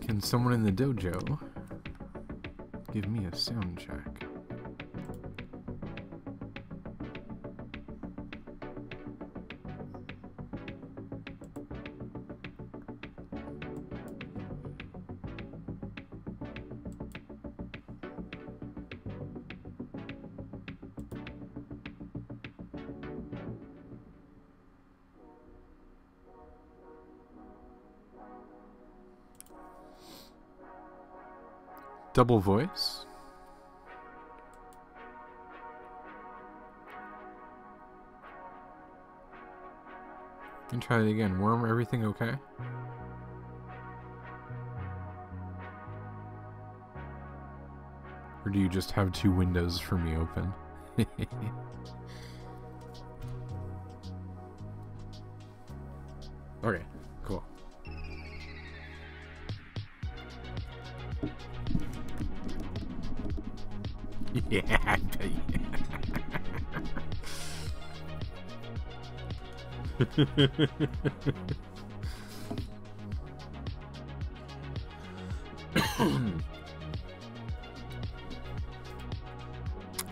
Can someone in the dojo give me a sound check? Double voice. And try it again. Worm, everything okay? Or do you just have two windows for me open? Okay, cool. Yeah, I bet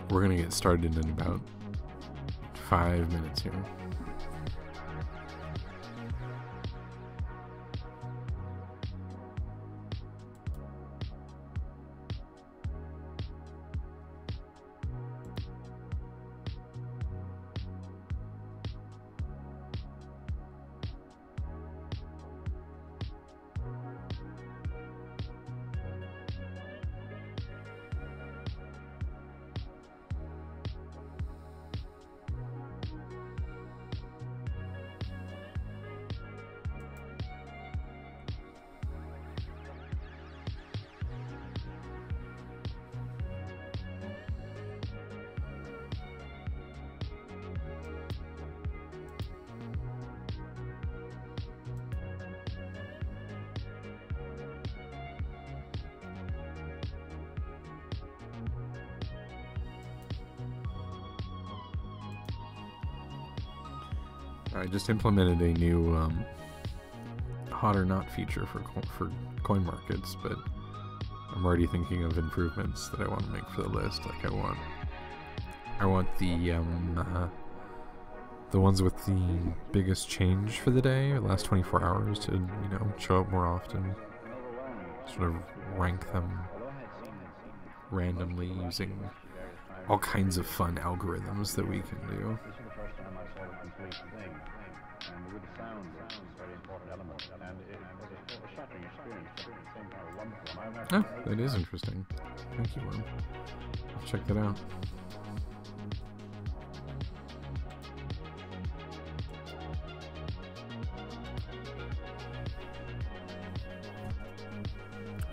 We're gonna get started in about 5 minutes here. I just implemented a new hot or not feature for coin markets, but I'm already thinking of improvements that I want to make for the list. Like I want the ones with the biggest change for the day, or the last 24 hours, to show up more often. Sort of rank them randomly using all kinds of fun algorithms that we can do. Oh, that is interesting. Thank you, Worm. I'll check that out.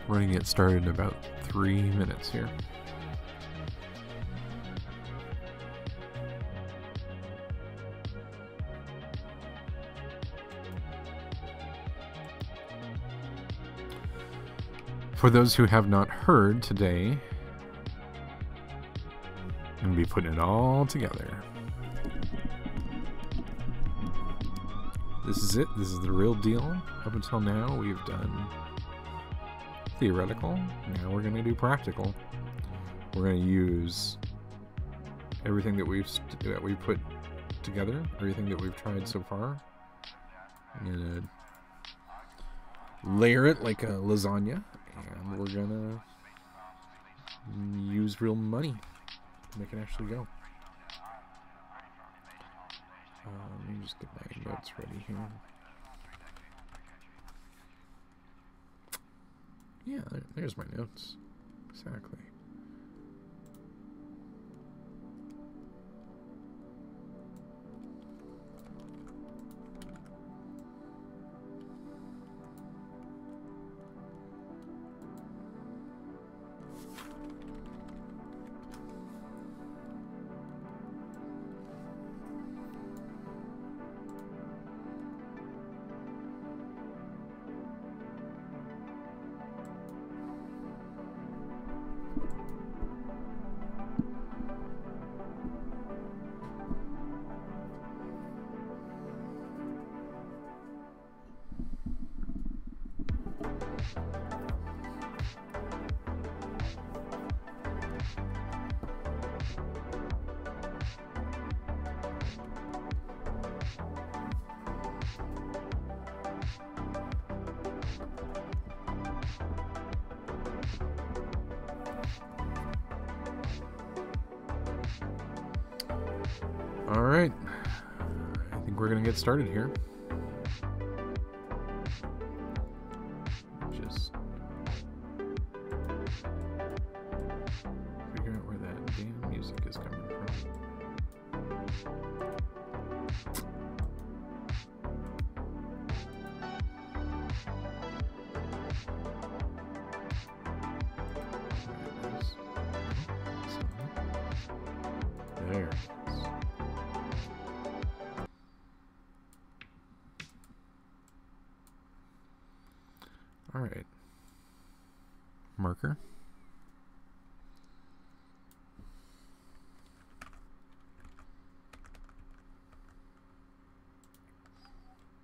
We're going to get started in about 3 minutes here. For those who have not heard today, I'm going to be putting it all together. This is it. This is the real deal. Up until now, we've done theoretical. Now we're going to do practical. We're going to use everything that we've put together, everything that we've tried so far. I'm going to layer it like a lasagna. And we're gonna use real money to make it actually go. Let me just get my notes ready here. Yeah, there's my notes. Exactly. All right. I think we're going to get started here. Just figure out where that damn music is coming from. There it is. All right. Marker.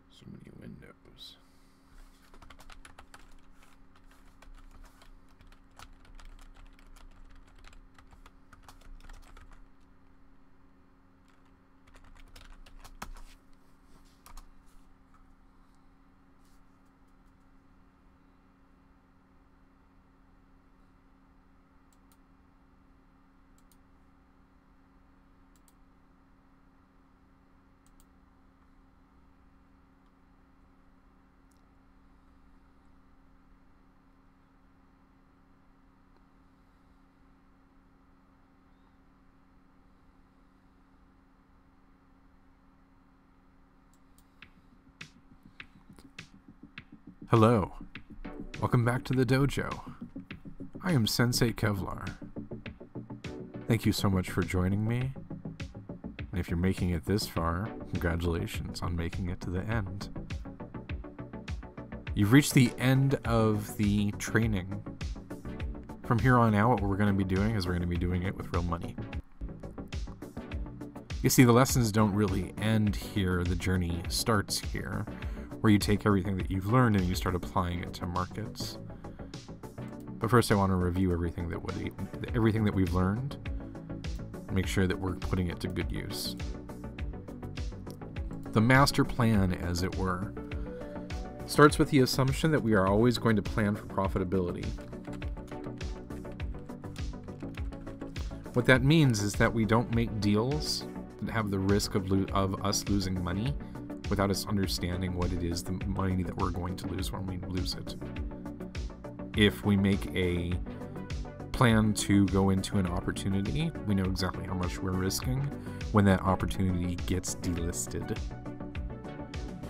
So many windows. Hello, welcome back to the dojo. I am Sensei Kevlar. Thank you so much for joining me. And if you're making it this far, congratulations on making it to the end. You've reached the end of the training. From here on out, what we're going to be doing is we're going to be doing it with real money. You see, the lessons don't really end here, the journey starts here, where you take everything that you've learned and you start applying it to markets. But first I want to review everything that we've learned, make sure that we're putting it to good use. The master plan, as it were, starts with the assumption that we are always going to plan for profitability. What that means is that we don't make deals that have the risk of us losing money without us understanding what it is, the money that we're going to lose when we lose it. If we make a plan to go into an opportunity, we know exactly how much we're risking when that opportunity gets delisted.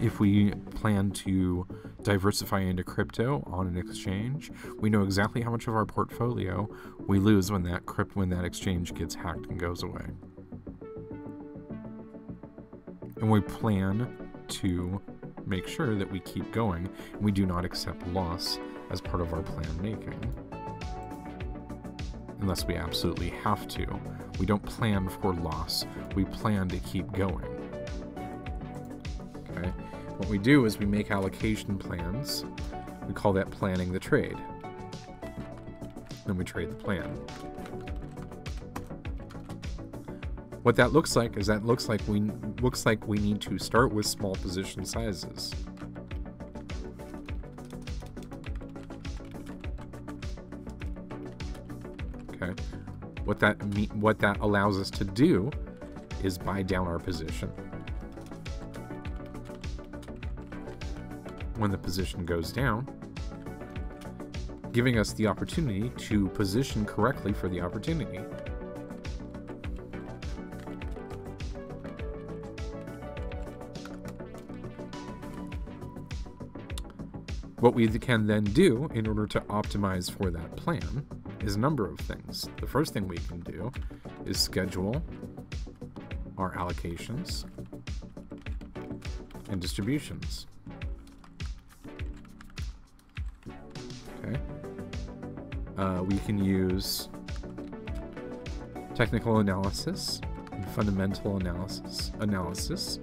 If we plan to diversify into crypto on an exchange, we know exactly how much of our portfolio we lose when that exchange gets hacked and goes away. And we plan to make sure that we keep going and we do not accept loss as part of our plan making. Unless we absolutely have to. We don't plan for loss. We plan to keep going. Okay? What we do is we make allocation plans. We call that planning the trade. Then we trade the plan. What that looks like is we need to start with small position sizes. Okay, what that allows us to do is buy down our position. When the position goes down, giving us the opportunity to position correctly for the opportunity. What we can then do in order to optimize for that plan is a number of things. The first thing we can do is schedule our allocations and distributions. Okay. We can use technical analysis and fundamental analysis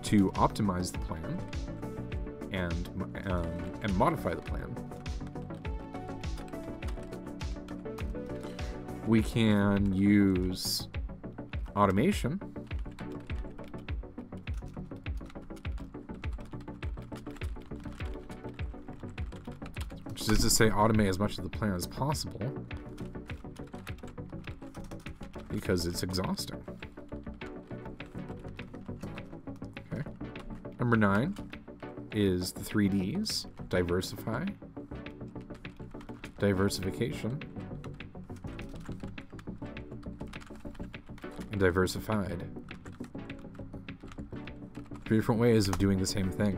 to optimize the plan and modify the plan. We can use automation which is to say automate as much of the plan as possible because it's exhausting. Number 9 is the 3Ds. Diversify, diversification, and diversified. 3 different ways of doing the same thing,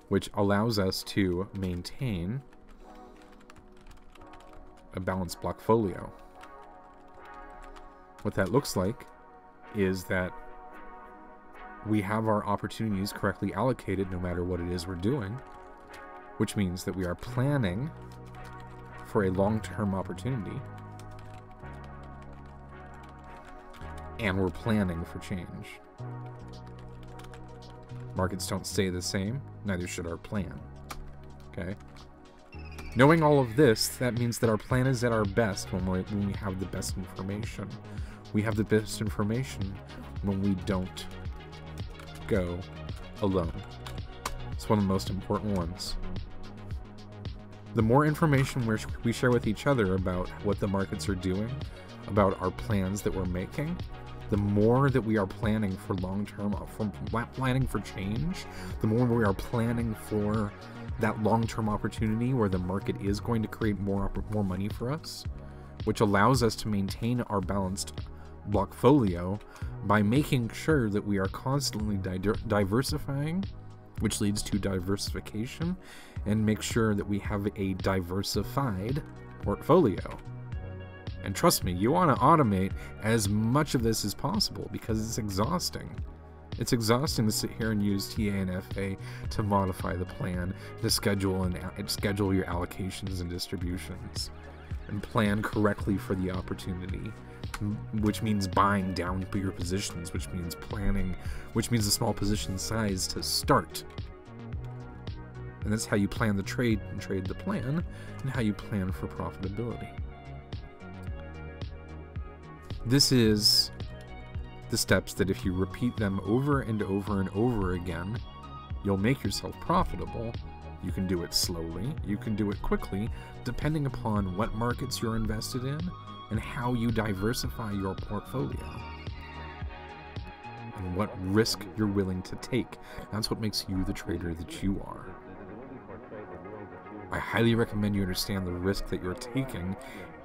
which allows us to maintain a balanced blockfolio. What that looks like is that we have our opportunities correctly allocated no matter what it is we're doing, which means that we are planning for a long-term opportunity, and we're planning for change. Markets don't stay the same, neither should our plan. Okay? Knowing all of this, that means that our plan is at our best when we have the best information. We have the best information when we don't go alone. It's one of the most important ones. The more information we share with each other about what the markets are doing, about our plans that we're making, the more that we are planning for long-term, planning for change, the more we are planning for that long-term opportunity where the market is going to create more money for us, which allows us to maintain our balanced blockfolio by making sure that we are constantly diversifying, which leads to diversification, and make sure that we have a diversified portfolio. And trust me, you want to automate as much of this as possible because it's exhausting. It's exhausting to sit here and use TA and FA to modify the plan, to schedule your allocations and distributions, and plan correctly for the opportunity, which means buying down your positions, which means planning, which means a small position size to start. And that's how you plan the trade and trade the plan, and how you plan for profitability. This is the steps that if you repeat them over and over and over again, you'll make yourself profitable. You can do it slowly, you can do it quickly, depending upon what markets you're invested in and how you diversify your portfolio and what risk you're willing to take. That's what makes you the trader that you are. I highly recommend you understand the risk that you're taking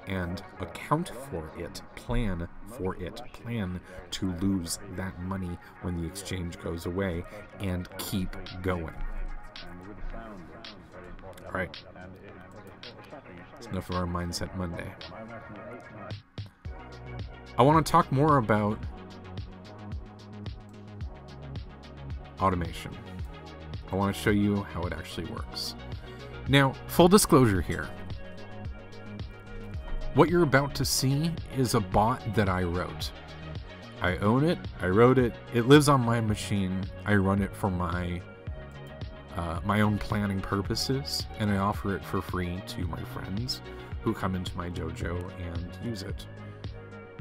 and account for it, plan for it, plan to lose that money when the exchange goes away, and keep going. Alright, that's enough of our Mindset Monday. I want to talk more about automation. I want to show you how it actually works. Now, full disclosure here. What you're about to see is a bot that I wrote. I own it, I wrote it, it lives on my machine, I run it for my own planning purposes, and I offer it for free to my friends who come into my dojo and use it.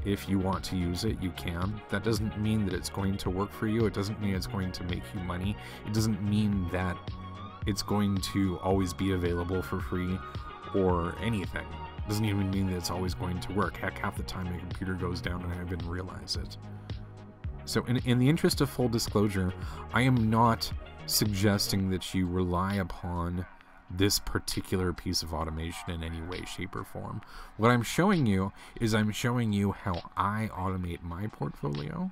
If you want to use it, you can. That doesn't mean that it's going to work for you, it doesn't mean it's going to make you money, it doesn't mean that it's going to always be available for free or anything. Doesn't even mean that it's always going to work. Heck, half the time my computer goes down and I don't even realize it. So in the interest of full disclosure, I am not suggesting that you rely upon this particular piece of automation in any way, shape, or form. What I'm showing you is I'm showing you how I automate my portfolio,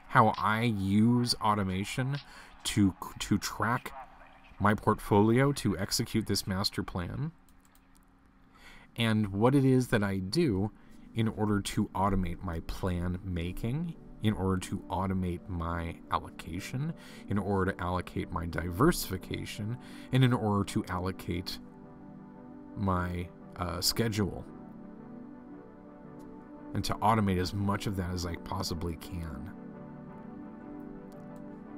how I use automation to track my portfolio, to execute this master plan, and what it is that I do in order to automate my plan making, in order to automate my allocation, in order to allocate my diversification, and in order to allocate my schedule, and to automate as much of that as I possibly can.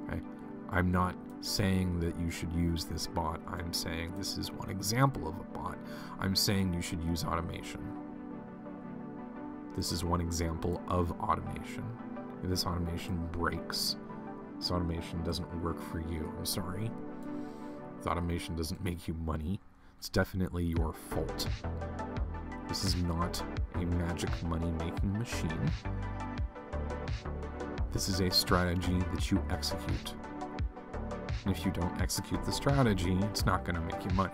Okay? I'm not saying that you should use this bot. I'm saying this is one example of a bot. I'm saying you should use automation. This is one example of automation. If this automation breaks, this automation doesn't work for you, I'm sorry. If automation doesn't make you money, it's definitely your fault. This is not a magic money-making machine. This is a strategy that you execute. And if you don't execute the strategy, it's not going to make you money.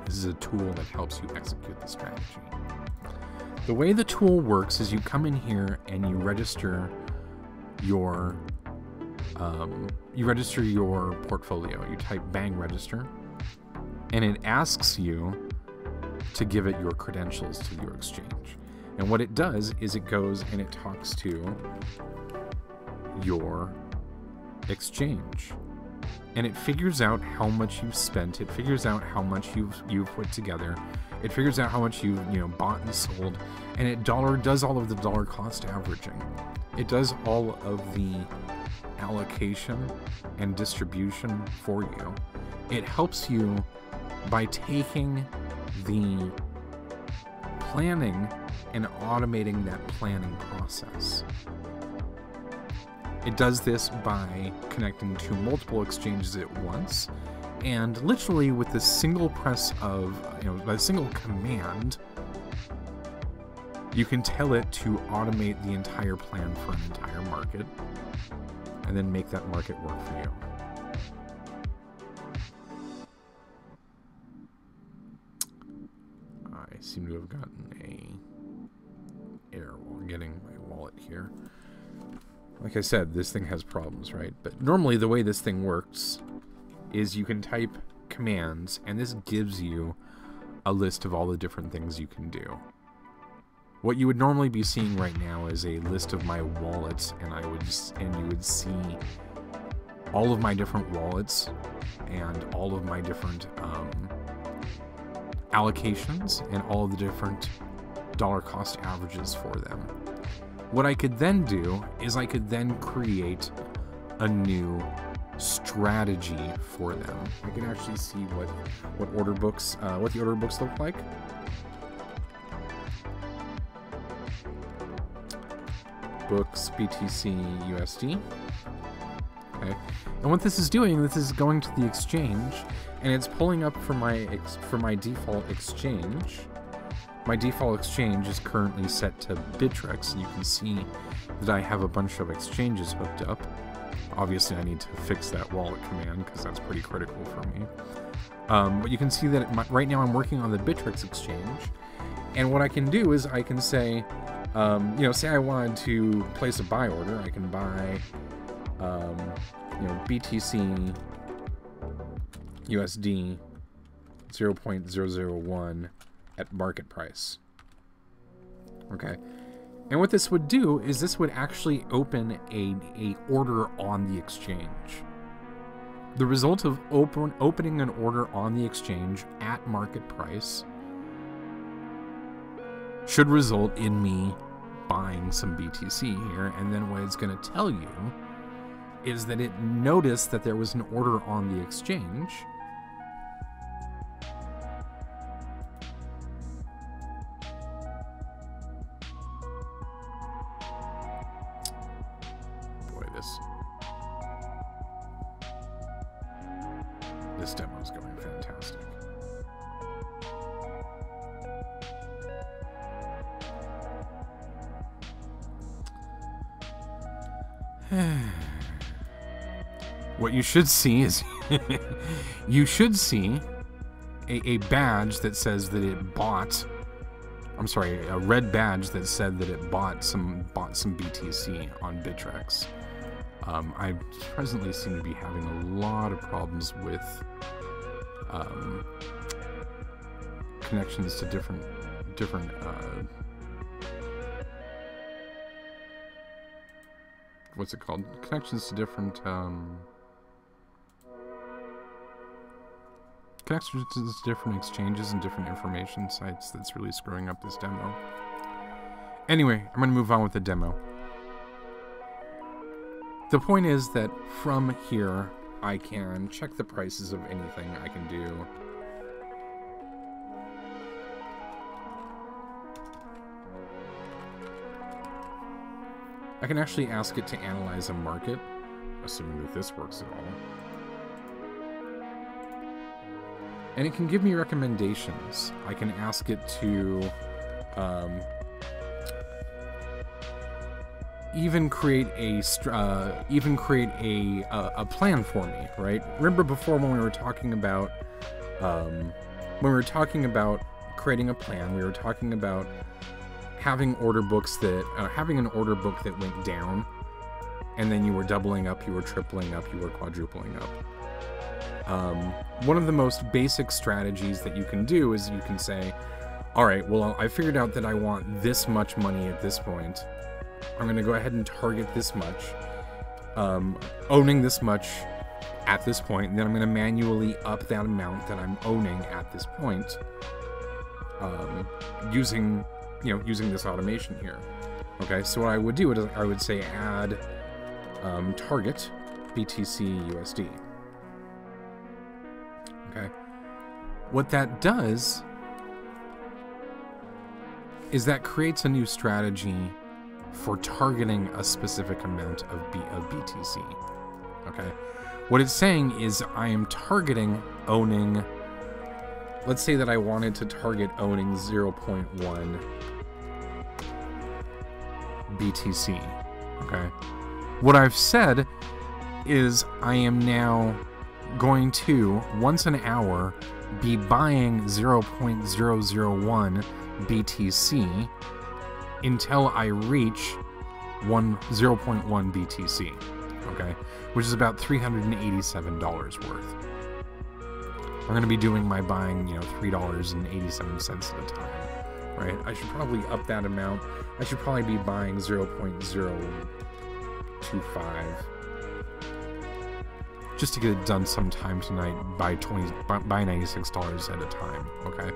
This is a tool that helps you execute the strategy. The way the tool works is you come in here and you register your portfolio. You type bang register, and it asks you to give it your credentials to your exchange. And what it does is it goes and it talks to your exchange, and it figures out how much you've spent. It figures out how much you've put together. It figures out how much you've bought and sold, and it does all of the dollar cost averaging. It does all of the allocation and distribution for you. It helps you by taking the planning and automating that planning process. It does this by connecting to multiple exchanges at once, and literally with the single press of, by a single command, you can tell it to automate the entire plan for an entire market, and then make that market work for you. I seem to have gotten a error while getting my wallet here. Like I said, this thing has problems, right? But normally the way this thing works is you can type commands, and this gives you a list of all the different things you can do. What you would normally be seeing right now is a list of my wallets, and you would see all of my different wallets and all of my different allocations and all of the different dollar cost averages for them. What I could then do is I could then create a new strategy for them. I can actually see what the order books look like. Books BTC USD. Okay, and what this is doing, this is going to the exchange, and it's pulling up for my default exchange. My default exchange is currently set to Bittrex, and you can see that I have a bunch of exchanges hooked up. Obviously, I need to fix that wallet command because that's pretty critical for me. But you can see that right now I'm working on the Bittrex exchange, and what I can do is I can say, say I wanted to place a buy order, I can buy, BTC USD 0.001 at market price. Okay, and what this would do is this would actually open a order on the exchange. The result of opening an order on the exchange at market price should result in me buying some BTC here, and then what it's going to tell you is that it noticed that there was an order on the exchange, this demo is going fantastic. What you should see is you should see a badge that says that it bought, I'm sorry, a red badge that said that it bought some BTC on Bittrex. I presently seem to be having a lot of problems with connections to different what's it called? Connections to different exchanges and different information sites. That's really screwing up this demo. Anyway, I'm going to move on with the demo. The point is that from here, I can check the prices of anything. I can do I can actually ask it to analyze a market, assuming that this works at all. And it can give me recommendations. I can ask it to even create a plan for me, right? Remember before when we were talking about creating a plan, we were talking about having order books that having an order book that went down, and then you were doubling up, you were tripling up, you were quadrupling up. One of the most basic strategies that you can do is you can say, all right, well, I figured out that I want this much money at this point. I'm going to go ahead and target this much, owning this much at this point, and then I'm going to manually up that amount that I'm owning at this point, using this automation here. Okay, so what I would do is I would say add target BTC USD. Okay, what that does is that creates a new strategy for targeting a specific amount of BTC. Okay, what it's saying is I am targeting owning, let's say that I wanted to target owning 0.1 BTC. Okay, what I've said is I am now going to, once an hour, be buying 0.001 BTC until I reach 0.1 BTC, okay, which is about $387 worth. I'm going to be doing my buying, $3.87 at a time, right? I should probably up that amount. I should probably be buying 0.025 just to get it done sometime tonight by $96 at a time, okay?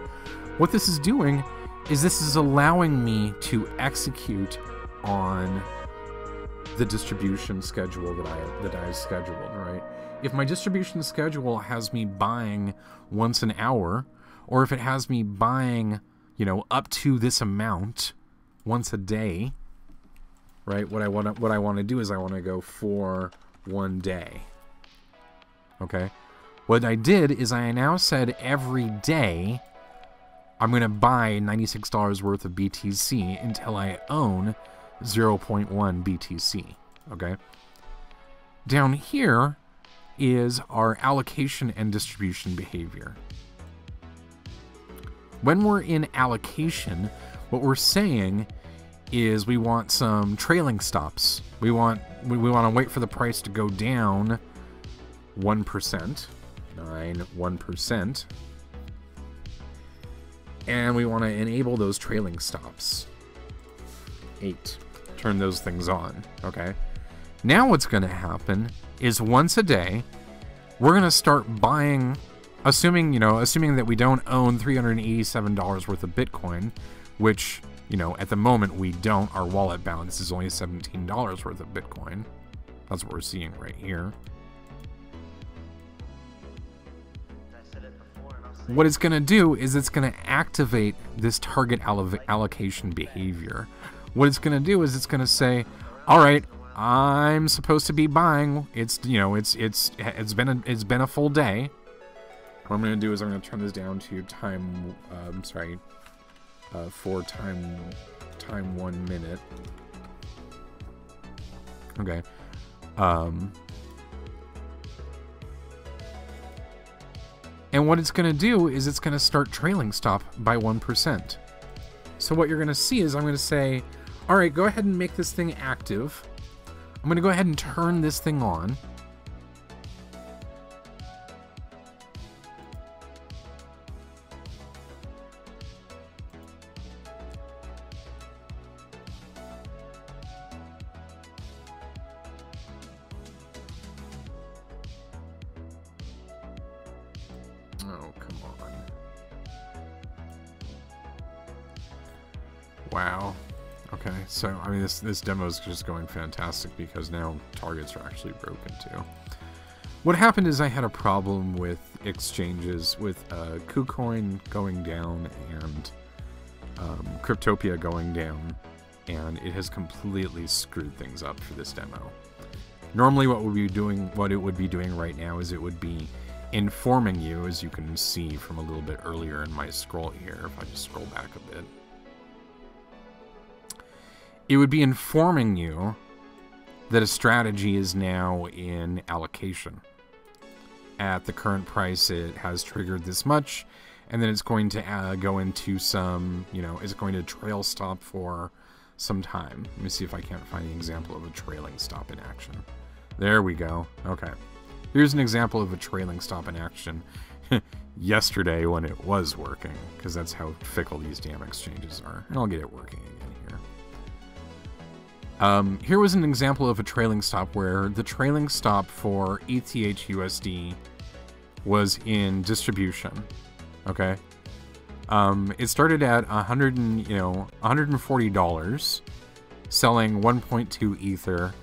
What this is doing is this is allowing me to execute on the distribution schedule that I've scheduled, right? If my distribution schedule has me buying once an hour, or if it has me buying, up to this amount once a day, right? What I want to do is I want to go for one day. Okay? What I did is I now said every day I'm going to buy $96 worth of BTC until I own 0.1 BTC. Okay? Down here is our allocation and distribution behavior. When we're in allocation, what we're saying is we want some trailing stops. We want to wait for the price to go down 1%, 1%, and we want to enable those trailing stops. 8. Turn those things on, okay? Now what's going to happen is once a day, we're going to start buying, assuming that we don't own $387 worth of Bitcoin, which, at the moment we don't. Our wallet balance is only $17 worth of Bitcoin. That's what we're seeing right here. What it's going to do is it's going to activate this target allocation behavior. What it's going to do is it's going to say, all right, I'm supposed to be buying. It's been a full day. What I'm going to do is I'm going to turn this down to time. For time 1 minute. Okay. And what it's going to do is it's going to start trailing stop by 1%. So what you're going to see is I'm going to say, all right, go ahead and make this thing active. I'm going to go ahead and turn this thing on. Oh, come on. Wow. Okay, so, I mean, this demo is just going fantastic because now targets are actually broken too. What happened is I had a problem with exchanges, with KuCoin going down and Cryptopia going down, and it has completely screwed things up for this demo. Normally what it would be doing right now is it would be informing you, as you can see from a little bit earlier in my scroll here, if I just scroll back a bit. It would be informing you that a strategy is now in allocation. At the current price, it has triggered this much, and then it's going to go into some, it's going to trail stop for some time. Let me see if I can't find an example of a trailing stop in action. There we go. Okay. Here's an example of a trailing stop in action yesterday when it was working, because that's how fickle these damn exchanges are. And I'll get it working again here. Here was an example of a trailing stop where the trailing stop for ETH/USD was in distribution. Okay. It started at $140, selling 1.2 Ether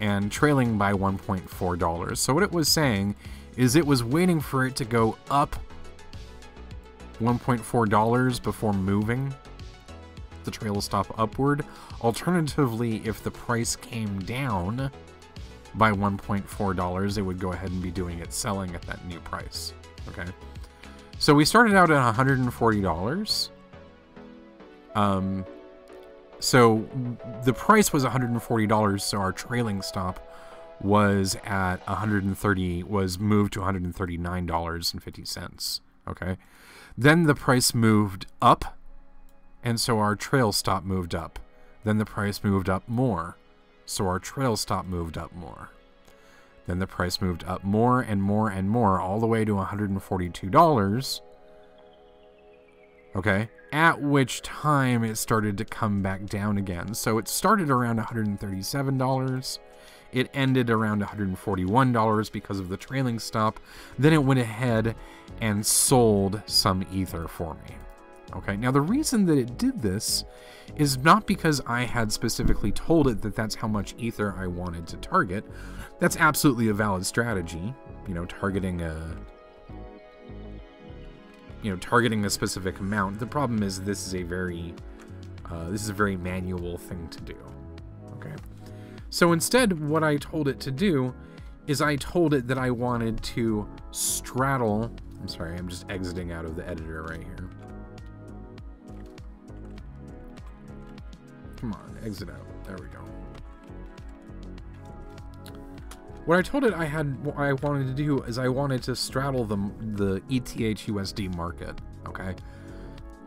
and trailing by $1.4. So what it was saying is it was waiting for it to go up $1.4 before moving the trail stop upward. Alternatively, if the price came down by $1.4, it would go ahead and be doing its selling at that new price. Okay. So we started out at $140. So the price was $140, so our trailing stop was at was moved to $139.50. Okay. Then the price moved up, and so our trail stop moved up. Then the price moved up more, so our trail stop moved up more. Then the price moved up more and more and more, all the way to $142. Okay, at which time it started to come back down again. So it started around $137. It ended around $141 because of the trailing stop. Then it went ahead and sold some Ether for me. Okay, now the reason that it did this is not because I had specifically told it that that's how much Ether I wanted to target. That's absolutely a valid strategy, targeting a specific amount. The problem is this is a very manual thing to do. Okay, so instead, what I told it to do is I told it that I wanted to straddle. I'm sorry, I'm just exiting out of the editor right here. Come on, exit out. There we go. What I told it what I wanted to do is I wanted to straddle the ETH/USD market. Okay,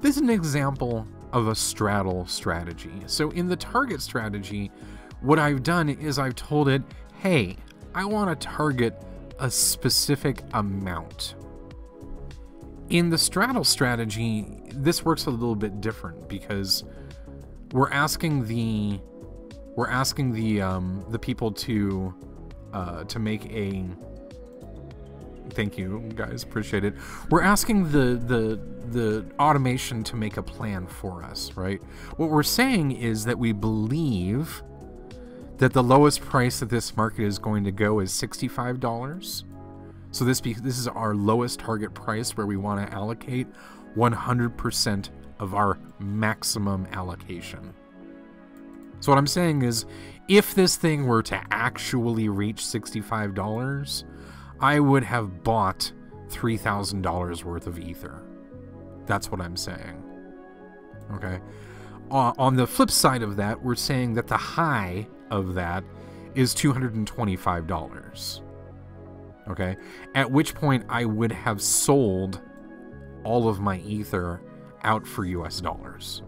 this is an example of a straddle strategy. So in the target strategy, what I've done is I've told it, hey, I want to target a specific amount. In the straddle strategy, this works a little bit different because we're asking the people to make a, thank you guys, appreciate it. We're asking the automation to make a plan for us, right? What we're saying is that we believe that the lowest price that this market is going to go is $65. So this is our lowest target price where we want to allocate 100% of our maximum allocation. So what I'm saying is, if this thing were to actually reach $65, I would have bought $3,000 worth of Ether. That's what I'm saying. Okay. On the flip side of that, we're saying that the high of that is $225. Okay. At which point I would have sold all of my Ether out for US dollars.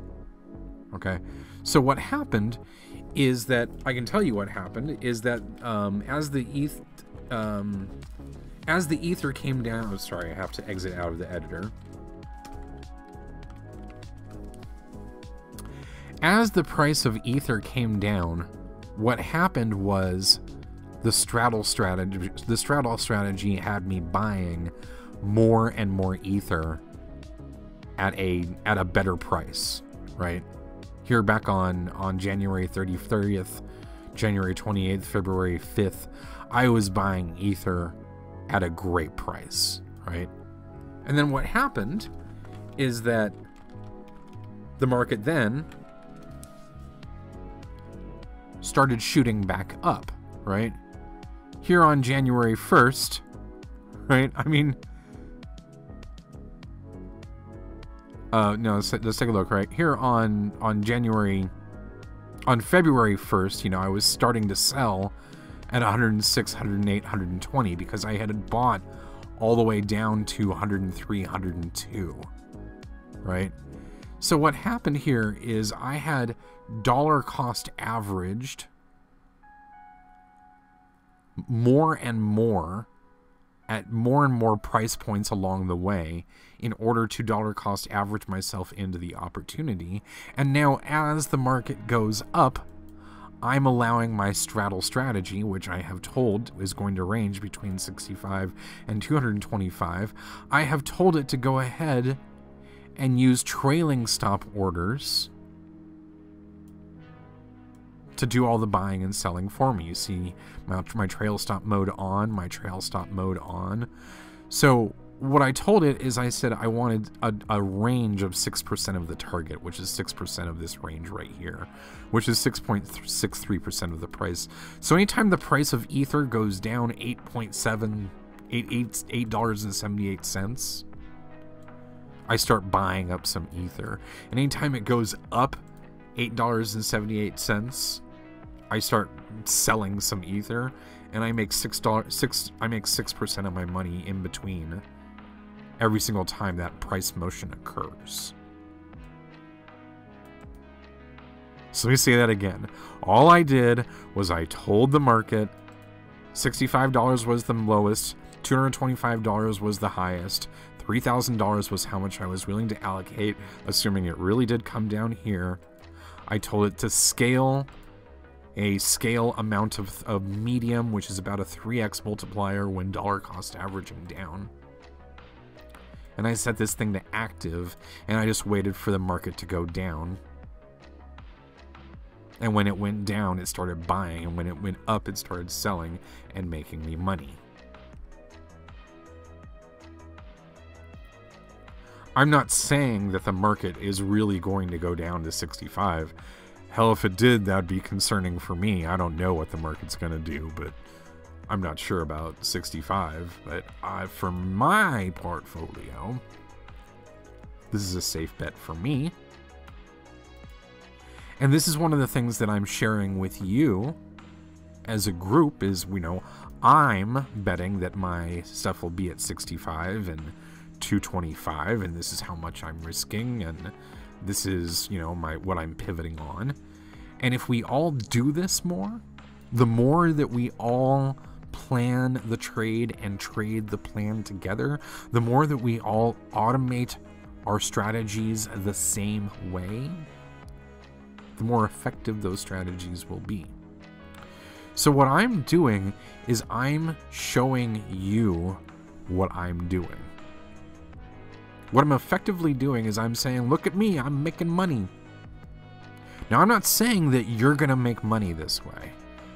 Okay. So what happened is that, I can tell you what happened, is that as the Ether came down, oh, sorry, I have to exit out of the editor. As the price of Ether came down, what happened was the straddle strategy had me buying more and more Ether at a better price, right? Here back on January 30th, January 28th, February 5th, I was buying Ether at a great price, right? And then what happened is that the market then started shooting back up, right? Here on January 1st, right? I mean, no, let's take a look, right? Here on January on February 1st, you know, I was starting to sell at 106, 108, 120 because I had bought all the way down to 103, 102, right? So what happened here is I had dollar cost averaged more and more at more and more price points along the way in order to dollar cost average myself into the opportunity. And now as the market goes up, I'm allowing my straddle strategy, which I have told is going to range between 65 and 225. I have told it to go ahead and use trailing stop orders to do all the buying and selling for me. You see my trail stop mode on, my trail stop mode on. So what I told it is I said I wanted a range of 6% of the target, which is 6% of this range right here, which is 6.63% of the price. So anytime the price of Ether goes down $8.78, I start buying up some Ether. And anytime it goes up $8.78, I start selling some Ether, and I make $6% of my money in between every single time that price motion occurs. So let me say that again. All I did was I told the market $65 was the lowest, $225 was the highest, $3,000 was how much I was willing to allocate, assuming it really did come down here. I told it to scale a scale amount of medium, which is about a 3x multiplier when dollar cost averaging down. And I set this thing to active, and I just waited for the market to go down. And when it went down, it started buying, and when it went up, it started selling and making me money. I'm not saying that the market is really going to go down to 65. Hell, if it did, that'd be concerning for me. I don't know what the market's going to do, but I'm not sure about 65. But for my portfolio, this is a safe bet for me. And this is one of the things that I'm sharing with you as a group is, you know, I'm betting that my stuff will be at 65 and 225, and this is how much I'm risking, and this is, you know, what I'm pivoting on. And if we all do this more, the more that we all plan the trade and trade the plan together, the more that we all automate our strategies the same way, the more effective those strategies will be. So what I'm doing is I'm showing you what I'm doing. What I'm effectively doing is I'm saying, look at me, I'm making money. Now, I'm not saying that you're going to make money this way.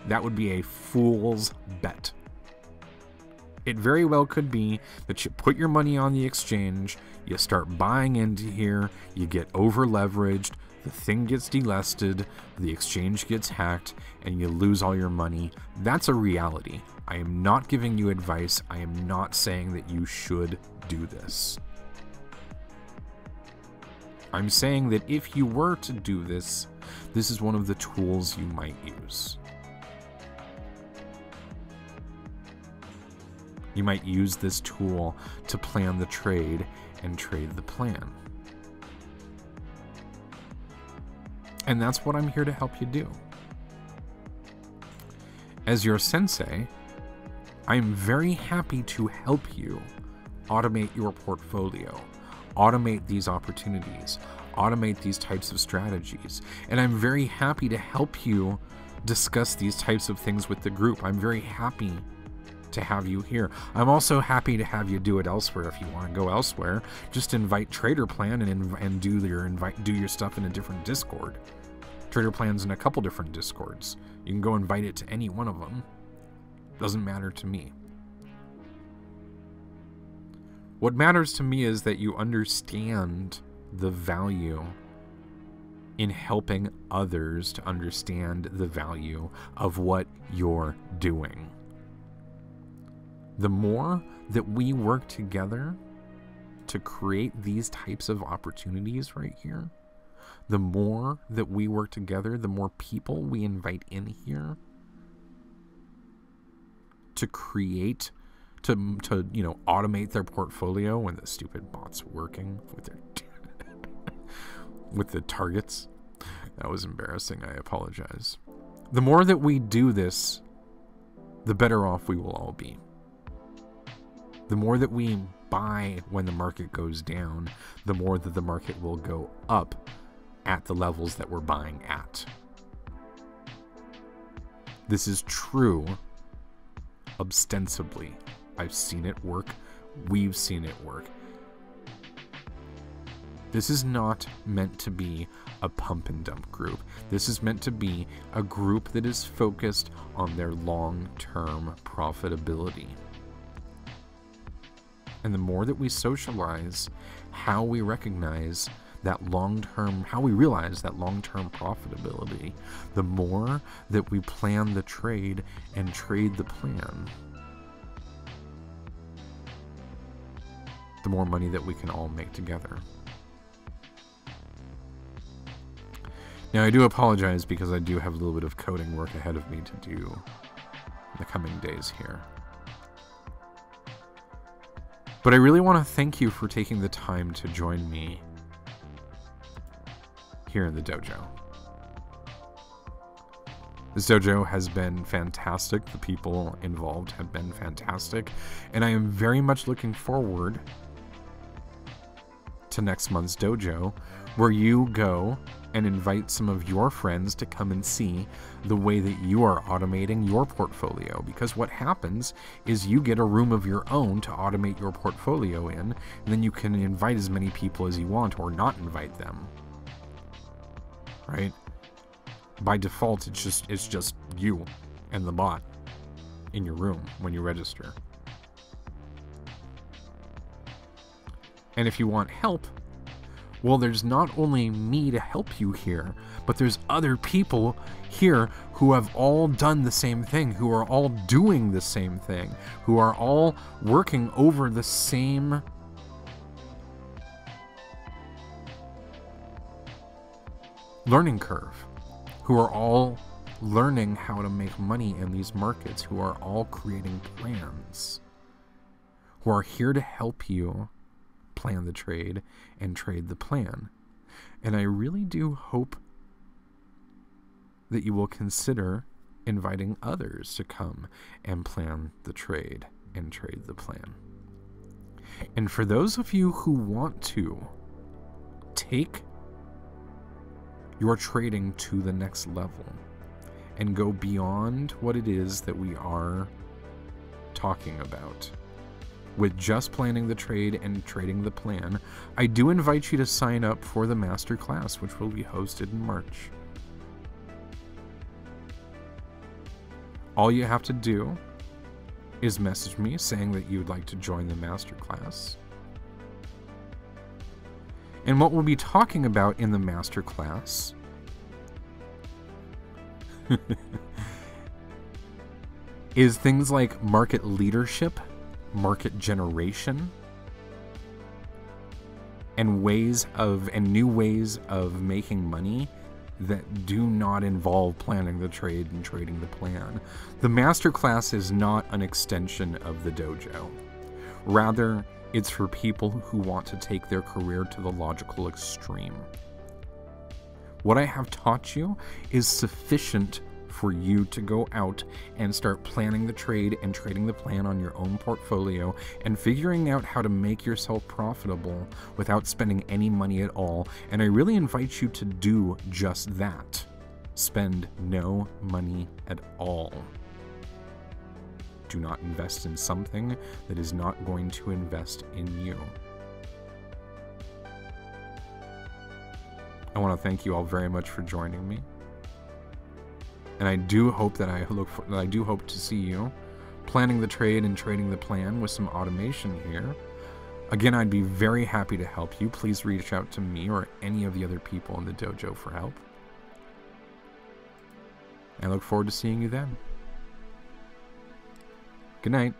That would be a fool's bet. It very well could be that you put your money on the exchange, you start buying into here, you get over leveraged, the thing gets delisted, the exchange gets hacked, and you lose all your money. That's a reality. I am not giving you advice. I am not saying that you should do this. I'm saying that if you were to do this, this is one of the tools you might use. You might use this tool to plan the trade and trade the plan. And that's what I'm here to help you do. As your sensei, I'm very happy to help you automate your portfolio, automate these opportunities, automate these types of strategies. And I'm very happy to help you discuss these types of things with the group. I'm very happy to have you here. I'm also happy to have you do it elsewhere. If you want to go elsewhere, just invite Trader Plan and do your stuff in a different Discord. Trader Plan's in a couple different Discords. You can go invite it to any one of them. Doesn't matter to me. What matters to me is that you understand the value in helping others to understand the value of what you're doing. The more that we work together to create these types of opportunities right here, the more that we work together, the more people we invite in here to create, to you know, automate their portfolio when the stupid bot's working with their with the targets. That was embarrassing. I apologize. The more that we do this, the better off we will all be. The more that we buy when the market goes down, the more that the market will go up at the levels that we're buying at. This is true ostensibly. I've seen it work. We've seen it work. This is not meant to be a pump and dump group. This is meant to be a group that is focused on their long-term profitability. And the more that we socialize how we recognize that long-term, how we realize that long-term profitability, the more that we plan the trade and trade the plan, the more money that we can all make together. Now, I do apologize because I do have a little bit of coding work ahead of me to do in the coming days here. But I really want to thank you for taking the time to join me here in the dojo. This dojo has been fantastic. The people involved have been fantastic. And I am very much looking forward to next month's dojo, where you go and invite some of your friends to come and see the way that you are automating your portfolio. Because what happens is you get a room of your own to automate your portfolio in, and then you can invite as many people as you want or not invite them. Right? By default, it's just you and the bot in your room when you register. And if you want help, well, there's not only me to help you here, but there's other people here who have all done the same thing, who are all doing the same thing, who are all working over the same learning curve, who are all learning how to make money in these markets, who are all creating plans, who are here to help you plan the trade and trade the plan. And I really do hope that you will consider inviting others to come and plan the trade and trade the plan. And for those of you who want to take your trading to the next level and go beyond what it is that we are talking about, with just planning the trade and trading the plan, I do invite you to sign up for the masterclass, which will be hosted in March. All you have to do is message me saying that you would like to join the masterclass. And what we'll be talking about in the masterclass is things like market leadership, market generation, and new ways of making money that do not involve planning the trade and trading the plan. The masterclass is not an extension of the dojo. Rather, it's for people who want to take their career to the logical extreme. What I have taught you is sufficient for you to go out and start planning the trade and trading the plan on your own portfolio and figuring out how to make yourself profitable without spending any money at all. And I really invite you to do just that. Spend no money at all. Do not invest in something that is not going to invest in you. I want to thank you all very much for joining me. And I do hope that I do hope to see you planning the trade and trading the plan with some automation here. Again, I'd be very happy to help you. Please reach out to me or any of the other people in the dojo for help. I look forward to seeing you then. Good night.